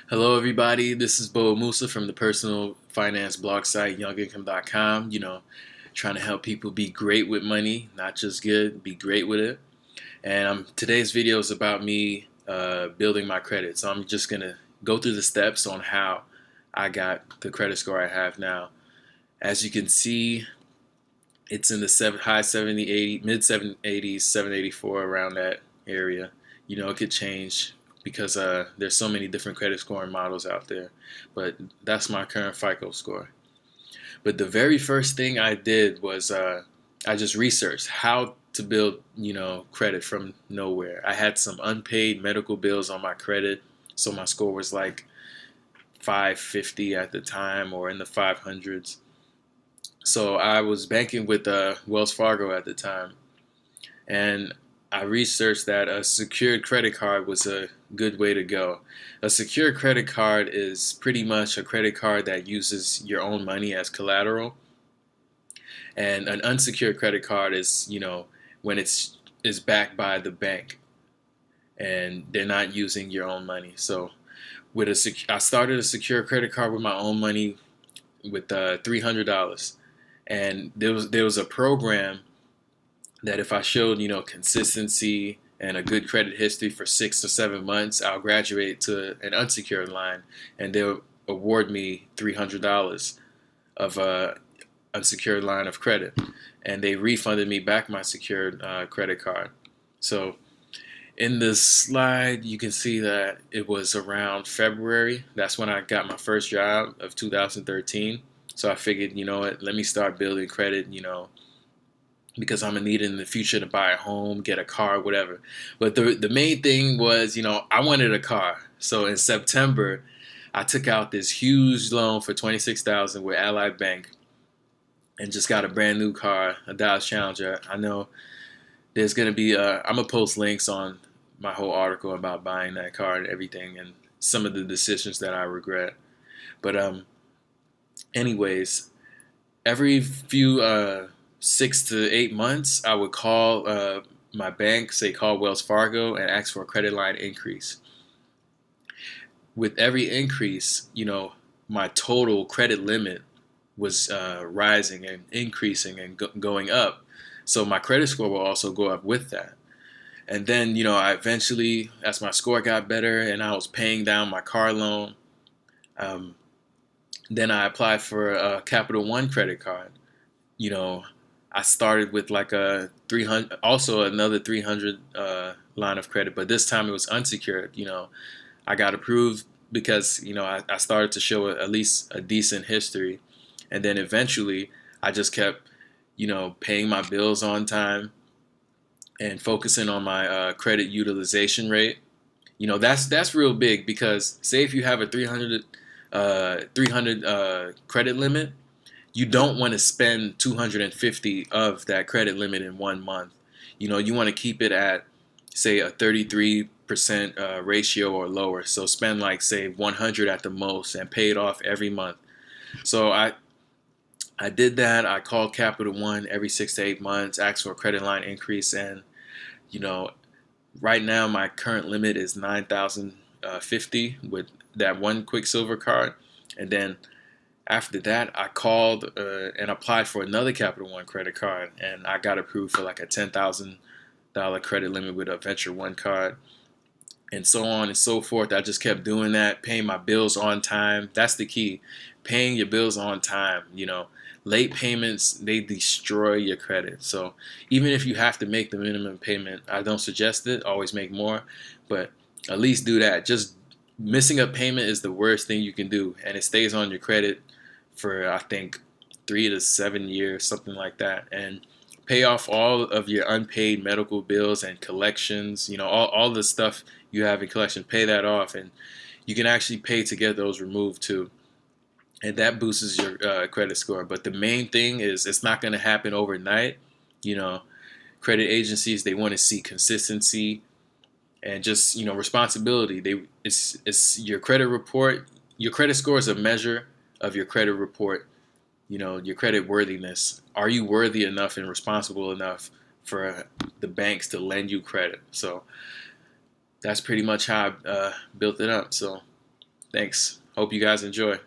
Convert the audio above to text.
Hello, everybody. This is Bo Musa from the personal finance blog site YoungIncome.com. Trying to help people be great with money, not just good, be great with it. And today's video is about me building my credit. So I'm just going to go through the steps on how I got the credit score I have now. As you can see, it's in the high 70, 80, mid 780s, 784, around that area. It could change because there's so many different credit scoring models out there. But that's my current FICO score. But the very first thing I did was I just researched how to build, credit from nowhere. I had some unpaid medical bills on my credit, so my score was like 550 at the time, or in the 500s. So I was banking with Wells Fargo at the time, and I researched that a secured credit card was a good way to go. A secured credit card is pretty much a credit card that uses your own money as collateral, and an unsecured credit card is, when it's is backed by the bank and they're not using your own money. So I started a secure credit card with my own money with $300, and there was a program that if I showed, consistency and a good credit history for 6 or 7 months, I'll graduate to an unsecured line, and they'll award me $300 of a unsecured line of credit, and they refunded me back my secured credit card. So in this slide, you can see that it was around February. That's when I got my first job of 2013. So I figured, you know what, let me start building credit, because I'm gonna need it in the future to buy a home, get a car, whatever. But the main thing was, I wanted a car. So in September, I took out this huge loan for $26,000 with Ally Bank, and just got a brand new car, a Dodge Challenger. I know there's gonna be I'm gonna post links on my whole article about buying that car and everything, and some of the decisions that I regret. But anyways, every few 6 to 8 months, I would call my bank, say call Wells Fargo, and ask for a credit line increase. With every increase, my total credit limit was rising and increasing and going up. So my credit score will also go up with that. And then, I eventually, as my score got better and I was paying down my car loan, um, then I applied for a Capital One credit card. You know, I started with like a 300, also another 300 line of credit, but this time it was unsecured. I got approved because, I started to show at least a decent history. And then eventually I just kept, paying my bills on time and focusing on my credit utilization rate. That's real big, because say if you have a 300 credit limit, you don't want to spend 250 of that credit limit in 1 month. You want to keep it at, say, a 33% ratio or lower. So spend like, say, 100 at the most and pay it off every month. So I did that. I called Capital One every 6 to 8 months, asked for a credit line increase, and you know, right now my current limit is 9,050 with that one Quicksilver card, and then after that, I called and applied for another Capital One credit card, and I got approved for like a $10,000 credit limit with a Venture One card, and so on and so forth. I just kept doing that, paying my bills on time. That's the key, paying your bills on time. Late payments, they destroy your credit. So even if you have to make the minimum payment, I don't suggest it. Always make more, but at least do that. Just missing a payment is the worst thing you can do, and it stays on your credit for, I think, 3 to 7 years, something like that. And pay off all of your unpaid medical bills and collections, all the stuff you have in collection, pay that off, and you can actually pay to get those removed too. And that boosts your credit score. But the main thing is, it's not going to happen overnight. You know, Credit agencies, they want to see consistency and just, responsibility. It's your credit report. Your credit score is a measure of your credit report, your credit worthiness. Are you worthy enough and responsible enough for the banks to lend you credit? So that's pretty much how I built it up. So Thanks. Hope you guys enjoy.